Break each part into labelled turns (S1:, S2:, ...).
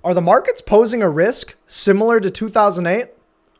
S1: Are the markets posing a risk similar to 2008?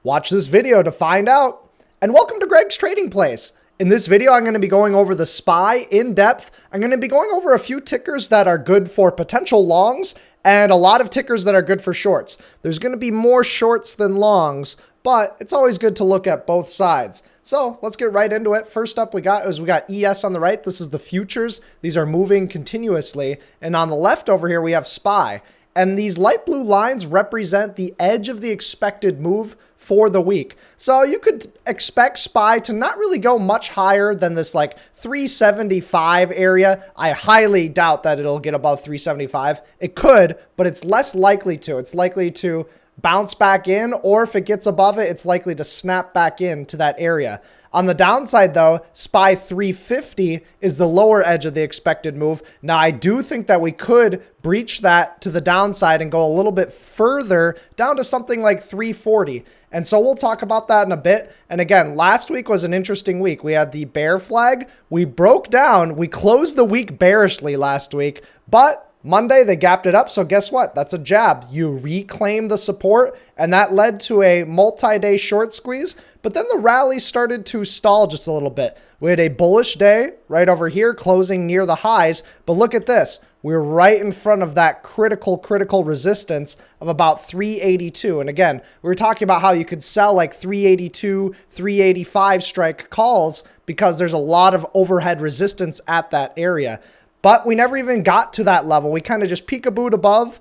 S1: Watch this video to find out. And welcome to Greg's Trading Place. In this video, I'm going to be going over the SPY in depth. I'm going to be going over a few tickers that are good for potential longs and a lot of tickers that are good for shorts. There's going to be more shorts than longs, but it's always good to look at both sides. So let's get right into it. First up we got ES on the right. This is the futures. These are moving continuously. And on the left over here, we have SPY. And these light blue lines represent the edge of the expected move for the week. So you could expect SPY to not really go much higher than this like 375 area. I highly doubt that it'll get above 375. It could, but it's less likely to. It's likely to bounce back in, or if it gets above it, it's likely to snap back into that area. On the downside though, SPY 350 is the lower edge of the expected move. Now I do think that we could breach that to the downside and go a little bit further down to something like 340. And so we'll talk about that in a bit. And again, last week was an interesting week. We had the bear flag. We broke down. We closed the week bearishly last week, but Monday, they gapped it up. So guess what? That's a jab. You reclaim the support, and that led to a multi-day short squeeze. But then the rally started to stall just a little bit. We had a bullish day right over here, closing near the highs. But look at this. We're right in front of that critical resistance of about 382. And again, we were talking about how you could sell like 382, 385 strike calls because there's a lot of overhead resistance at that area. But we never even got to that level. We kind of just peekabooed above,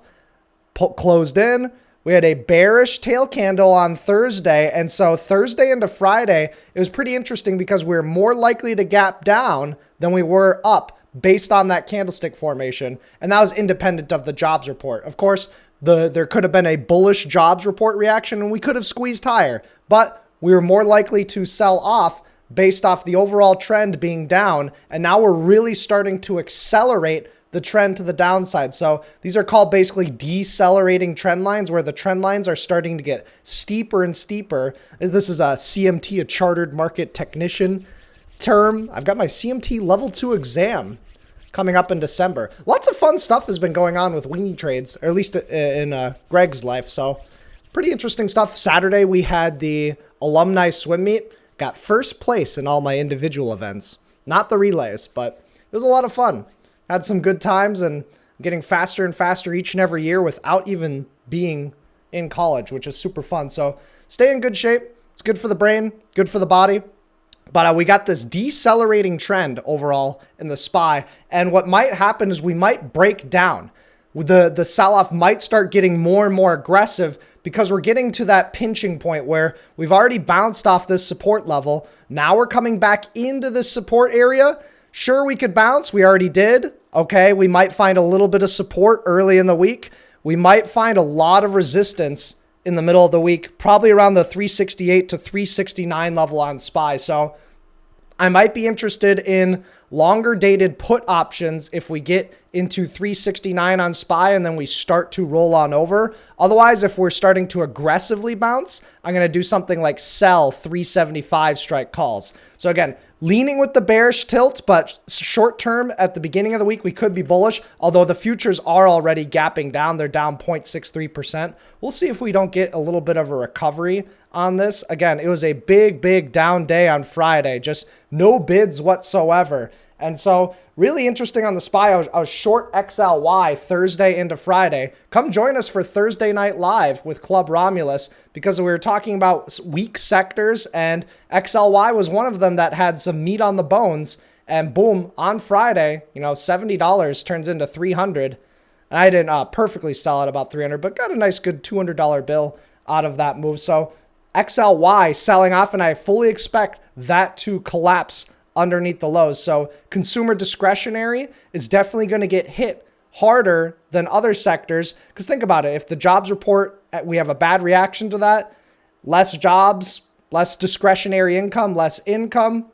S1: closed in. We had a bearish tail candle on Thursday. And so Thursday into Friday, it was pretty interesting because we were more likely to gap down than we were up based on that candlestick formation. And that was independent of the jobs report. Of course, there could have been a bullish jobs report reaction and we could have squeezed higher, but we were more likely to sell off based off the overall trend being down. And now we're really starting to accelerate the trend to the downside. So these are called basically decelerating trend lines, where the trend lines are starting to get steeper and steeper. This is a CMT, a chartered market technician term. I've got my CMT level 2 exam coming up in December. Lots of fun stuff has been going on with Weenie Trades, or at least in Greg's life. So pretty interesting stuff. Saturday, we had the alumni swim meet. Got first place in all my individual events. Not the relays, but it was a lot of fun. Had some good times and getting faster and faster each and every year without even being in college, which is super fun. So stay in good shape. It's good for the brain, good for the body. But we got this decelerating trend overall in the SPY. And what might happen is we might break down. The sell-off might start getting more and more aggressive because we're getting to that pinching point where we've already bounced off this support level. Now we're coming back into this support area. Sure, we could bounce. We already did. Okay, we might find a little bit of support early in the week. We might find a lot of resistance in the middle of the week, probably around the 368 to 369 level on SPY. So I might be interested in longer dated put options if we get into 369 on SPY and then we start to roll on over. Otherwise, if we're starting to aggressively bounce, I'm going to do something like sell 375 strike calls. So again, leaning with the bearish tilt, but short term at the beginning of the week, we could be bullish, although the futures are already gapping down. They're down 0.63%. We'll see if we don't get a little bit of a recovery on this. Again, it was a big down day on Friday, just no bids whatsoever. And so really interesting on the SPY. I was short XLY Thursday into Friday. Come join us for Thursday Night Live with Club Romulus because we were talking about weak sectors and XLY was one of them that had some meat on the bones. And boom, on Friday, $70 turns into $300. And I didn't perfectly sell at about $300, but got a nice good $200 bill out of that move. So XLY selling off, and I fully expect that to collapse underneath the lows. So consumer discretionary is definitely going to get hit harder than other sectors. Because think about it. If the jobs report, we have a bad reaction to that, less jobs, less discretionary income, less income,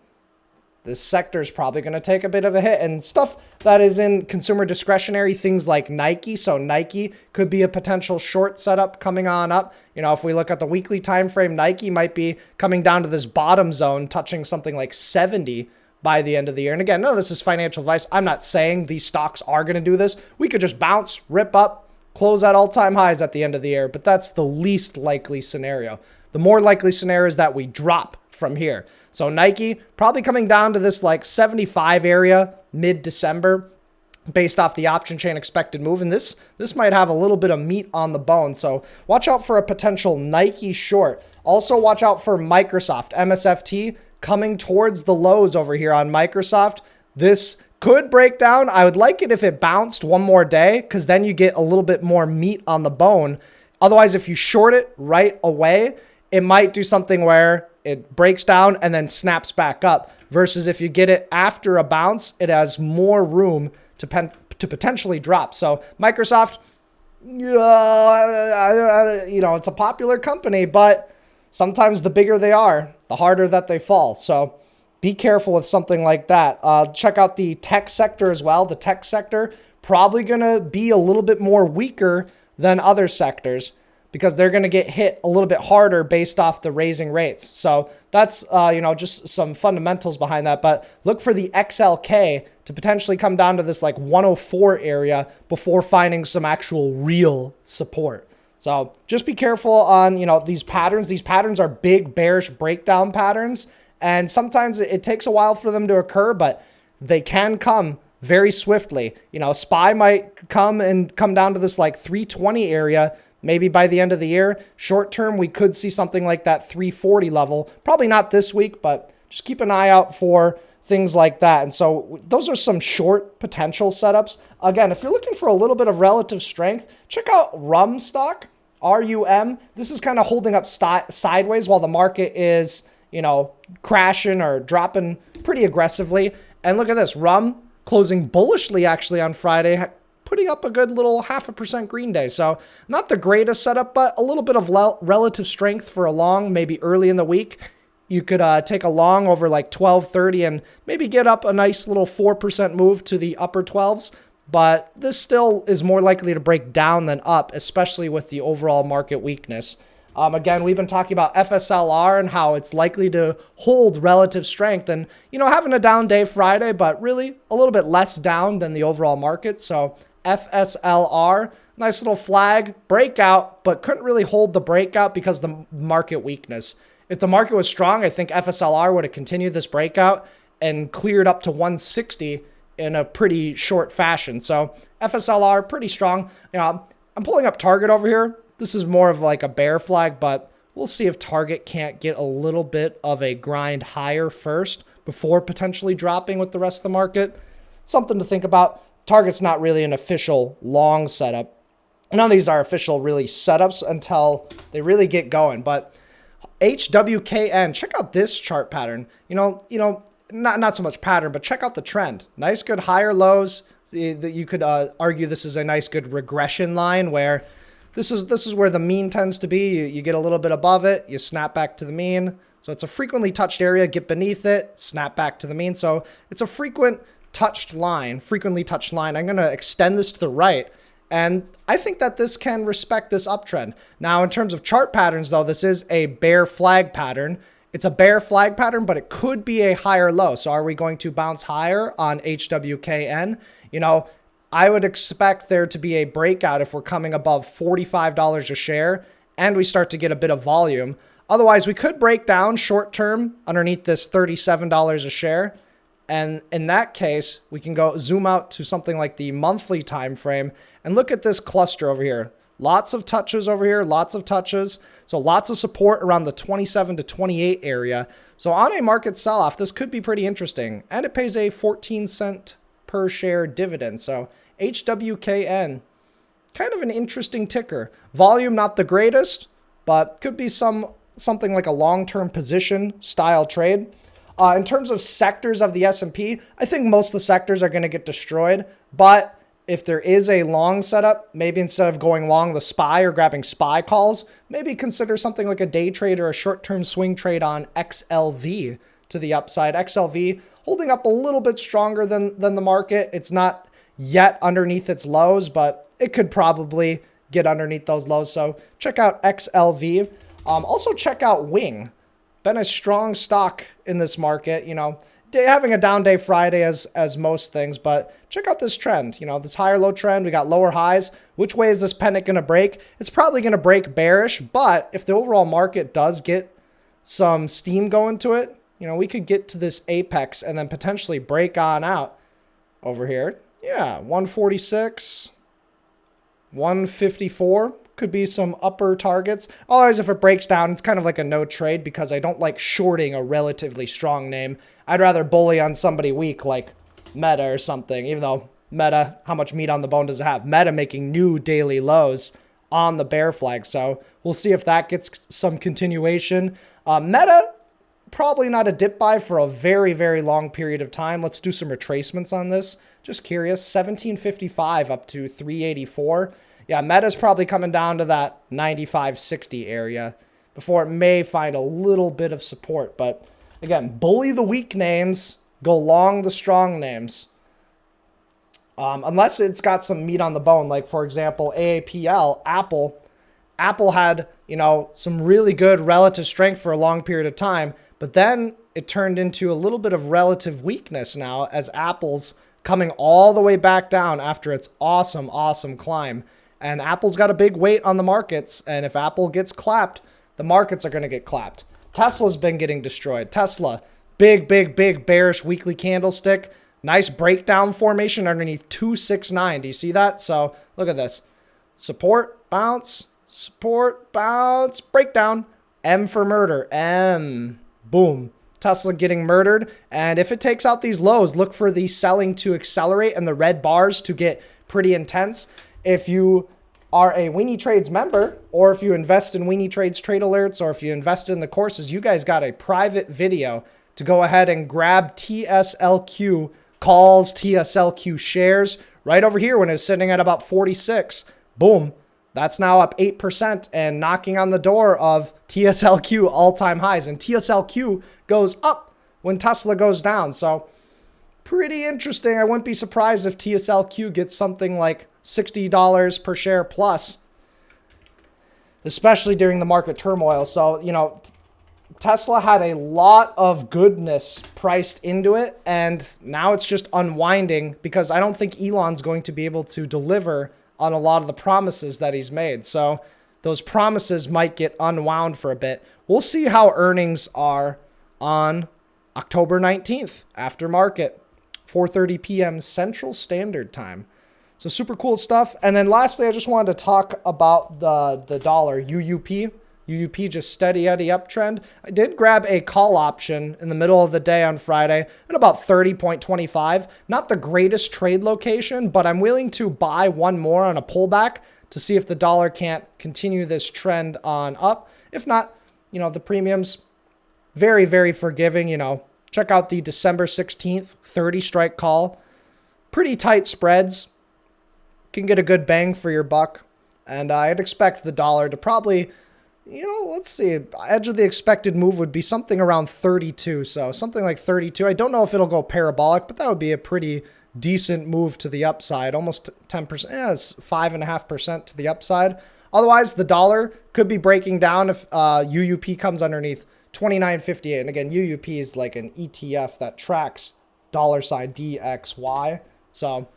S1: this sector is probably going to take a bit of a hit. And stuff that is in consumer discretionary, things like Nike. So Nike could be a potential short setup coming on up. If we look at the weekly time frame, Nike might be coming down to this bottom zone, touching something like 70 by the end of the year. And again, no, this is financial advice. I'm not saying these stocks are going to do this. We could just bounce, rip up, close at all-time highs at the end of the year, but that's the least likely scenario. The more likely scenario is that we drop from here. So Nike probably coming down to this like 75 area mid-December based off the option chain expected move. And this might have a little bit of meat on the bone. So watch out for a potential Nike short. Also watch out for Microsoft, MSFT, coming towards the lows over here on Microsoft. This could break down. I would like it if it bounced one more day, because then you get a little bit more meat on the bone. Otherwise, if you short it right away, it might do something where it breaks down and then snaps back up, versus if you get it after a bounce, it has more room to potentially drop. So Microsoft, it's a popular company, but sometimes the bigger they are, the harder that they fall. So be careful with something like that. Check out the tech sector as well. The tech sector probably going to be a little bit more weaker than other sectors, because they're going to get hit a little bit harder based off the raising rates. So that's, just some fundamentals behind that. But look for the XLK to potentially come down to this like 104 area before finding some actual real support. So just be careful on, these patterns. These patterns are big bearish breakdown patterns. And sometimes it takes a while for them to occur, but they can come very swiftly. SPY might come down to this like 320 area. Maybe by the end of the year. Short term, we could see something like that 340 level. Probably not this week, but just keep an eye out for things like that. And so those are some short potential setups. Again, if you're looking for a little bit of relative strength, check out RUM stock, RUM. This is kind of holding up sideways while the market is, crashing or dropping pretty aggressively. And look at this, RUM closing bullishly actually on Friday, putting up a good little 0.5% green day. So not the greatest setup, but a little bit of relative strength for a long, maybe early in the week. You could take a long over like 12.30 and maybe get up a nice little 4% move to the upper 12s. But this still is more likely to break down than up, especially with the overall market weakness. Again, we've been talking about FSLR and how it's likely to hold relative strength and, having a down day Friday, but really a little bit less down than the overall market. So FSLR, nice little flag breakout, but couldn't really hold the breakout because of the market weakness. If the market was strong, I think FSLR would have continued this breakout and cleared up to 160 in a pretty short fashion. So FSLR, pretty strong. I'm pulling up Target over here. This is more of like a bear flag, but we'll see if Target can't get a little bit of a grind higher first before potentially dropping with the rest of the market. Something to think about. Target's not really an official long setup. None of these are official really setups until they really get going. But HWKN, check out this chart pattern. Not so much pattern, but check out the trend. Nice, good higher lows. You could argue this is a nice, good regression line where this is where the mean tends to be. You get a little bit above it, you snap back to the mean. So it's a frequently touched area, get beneath it, snap back to the mean. So it's a frequently touched line. I'm going to extend this to the right. And I think that this can respect this uptrend. Now, in terms of chart patterns, though, this is a bear flag pattern. It's a bear flag pattern, but it could be a higher low. So are we going to bounce higher on HWKN? I would expect there to be a breakout if we're coming above $45 a share and we start to get a bit of volume. Otherwise, we could break down short term underneath this $37 a share. And in that case, we can go zoom out to something like the monthly time frame and look at this cluster over here. Lots of touches over here, lots of touches. So lots of support around the 27 to 28 area. So on a market sell-off, this could be pretty interesting. And it pays a 14-cent per share dividend. So HWKN, kind of an interesting ticker. Volume not the greatest, but could be something like a long-term position style trade. In terms of sectors of the S&P, I think most of the sectors are going to get destroyed. But if there is a long setup, maybe instead of going long the SPY or grabbing SPY calls, maybe consider something like a day trade or a short-term swing trade on XLV to the upside. XLV holding up a little bit stronger than the market. It's not yet underneath its lows, but it could probably get underneath those lows. So check out XLV. Also check out Wing. Been a strong stock in this market. having a down day Friday as most things, but check out this trend. You know, this higher low trend, we got lower highs. Which way is this pennant going to break? It's probably going to break bearish, but if the overall market does get some steam going to it, you know, we could get to this apex and then potentially break on out over here. Yeah, 146, 154 could be some upper targets. Otherwise, if it breaks down, it's kind of like a no trade because I don't like shorting a relatively strong name. I'd rather bully on somebody weak like Meta or something, even though Meta, how much meat on the bone does it have? Meta making new daily lows on the bear flag. So we'll see if that gets some continuation. Meta, probably not a dip buy for a very, very long period of time. Let's do some retracements on this. Just curious, 1755 up to 384. Yeah, Meta's probably coming down to that 95.60 area before it may find a little bit of support. But again, bully the weak names, go long the strong names. Unless it's got some meat on the bone, like for example, AAPL, Apple. Apple had, you know, some really good relative strength for a long period of time, but then it turned into a little bit of relative weakness now as Apple's coming all the way back down after its awesome, awesome climb. And Apple's got a big weight on the markets, and if Apple gets clapped, the markets are going to get clapped. Tesla's been getting destroyed. Tesla, big, big, big bearish weekly candlestick. Nice breakdown formation underneath 269. Do you see that? So look at this. Support, bounce, breakdown. M for murder. M. Boom. Tesla getting murdered. And if it takes out these lows, look for the selling to accelerate and the red bars to get pretty intense. If you are a Weenie Trades member, or if you invest in Weenie Trades trade alerts, or if you invested in the courses, you guys got a private video to go ahead and grab TSLQ calls, TSLQ shares right over here when it's sitting at about 46. Boom. That's now up 8% and knocking on the door of TSLQ all-time highs. And TSLQ goes up when Tesla goes down. So pretty interesting. I wouldn't be surprised if TSLQ gets something like $60 per share plus, especially during the market turmoil. So, you know, Tesla had a lot of goodness priced into it, and now it's just unwinding because I don't think Elon's going to be able to deliver on a lot of the promises that he's made. So those promises might get unwound for a bit. We'll see how earnings are on October 19th after market, 4:30 p.m. Central Standard Time. So super cool stuff. And then lastly, I just wanted to talk about the dollar, UUP. UUP just steady Eddie uptrend. I did grab a call option in the middle of the day on Friday at about 30.25. Not the greatest trade location, but I'm willing to buy one more on a pullback to see if the dollar can't continue this trend on up. If not, you know, the premium's very, very forgiving. You know, check out the December 16th 30 strike call. Pretty tight spreads. Can get a good bang for your buck. And I'd expect the dollar to probably, you know, let's see, edge of the expected move would be something around 32. So something like 32. I don't know if it'll go parabolic, but that would be a pretty decent move to the upside. Almost 10%. Yeah, it's 5.5% to the upside. Otherwise, the dollar could be breaking down if UUP comes underneath 29.58. And again, UUP is like an ETF that tracks $DXY. So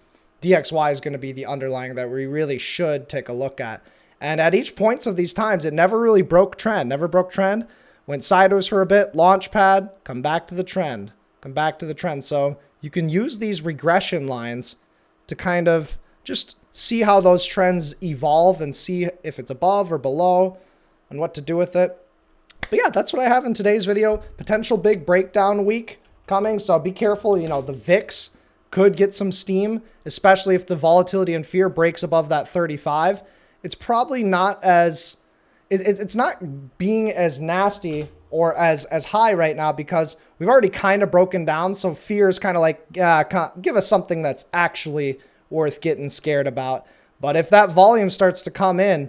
S1: DXY is going to be the underlying that we really should take a look at. And at each points of these times, it never really broke trend, went sideways for a bit, launch pad, come back to the trend. So you can use these regression lines to kind of just see how those trends evolve and see if it's above or below and what to do with it. But yeah, that's what I have in today's video. Potential big breakdown week coming. So be careful. You know, the VIX could get some steam, especially if the volatility and fear breaks above that 35. It's probably not as, it's not being as nasty or as high right now because we've already kind of broken down. So fear is kind of like, give us something that's actually worth getting scared about. But if that volume starts to come in,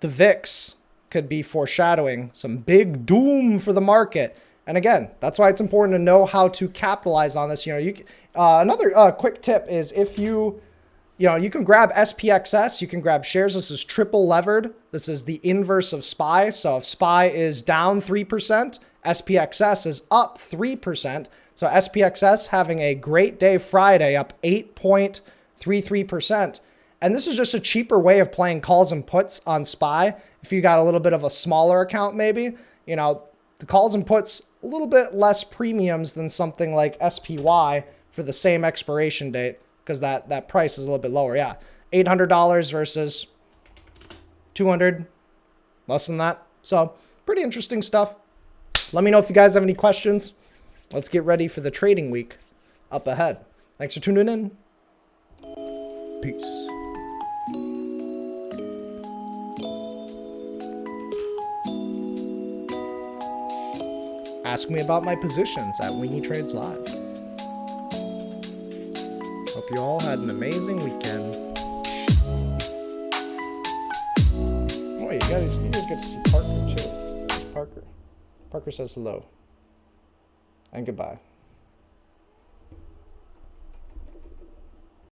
S1: the VIX could be foreshadowing some big doom for the market. And again, that's why it's important to know how to capitalize on this. You know, another quick tip is if you can grab SPXS, you can grab shares. This is triple levered. This is the inverse of SPY. So if SPY is down 3%, SPXS is up 3%. So SPXS having a great day Friday, up 8.33%. And this is just a cheaper way of playing calls and puts on SPY. If you got a little bit of a smaller account, maybe, you know, the calls and puts a little bit less premiums than something like SPY for the same expiration date, because that price is a little bit lower. Yeah, $800 versus 200, less than that. So pretty interesting stuff. Let me know if you guys have any questions. Let's get ready for the trading week up ahead. Thanks for tuning in. Peace. Ask me about my positions at Weenie Trades Live. Hope you all had an amazing weekend. Oh, you guys get to see Parker too. Parker says hello. And goodbye.